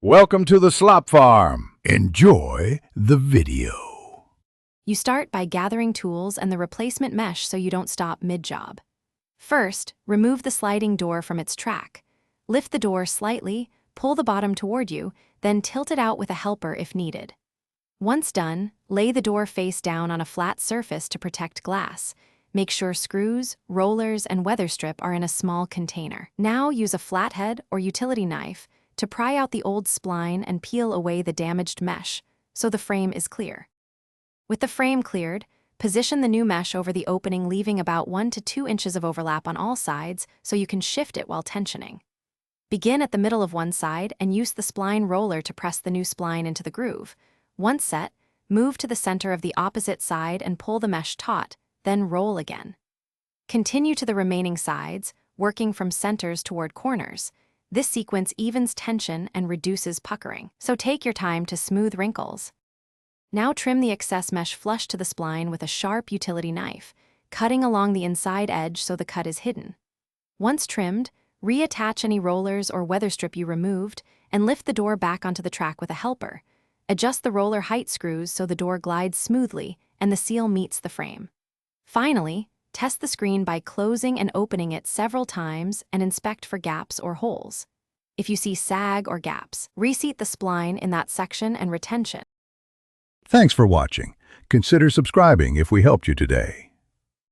Welcome to the slop farm. Enjoy the video. You start by gathering tools and the replacement mesh so you don't stop mid-job. First, remove the sliding door from its track. Lift the door slightly, pull the bottom toward you, then tilt it out with a helper if needed. Once done, lay the door face down on a flat surface to protect glass. Make sure screws, rollers, and weather strip are in a small container. Now use a flathead or utility knife to pry out the old spline and peel away the damaged mesh, so the frame is clear. With the frame cleared, position the new mesh over the opening, leaving about 1 to 2 inches of overlap on all sides so you can shift it while tensioning. Begin at the middle of one side and use the spline roller to press the new spline into the groove. Once set, move to the center of the opposite side and pull the mesh taut, then roll again. Continue to the remaining sides, working from centers toward corners. This sequence evens tension and reduces puckering, so take your time to smooth wrinkles. Now trim the excess mesh flush to the spline with a sharp utility knife, cutting along the inside edge so the cut is hidden. Once trimmed, reattach any rollers or weather strip you removed and lift the door back onto the track with a helper. Adjust the roller height screws so the door glides smoothly and the seal meets the frame. Finally, test the screen by closing and opening it several times and inspect for gaps or holes. If you see sag or gaps, reseat the spline in that section and retention. Thanks for watching. Consider subscribing if we helped you today.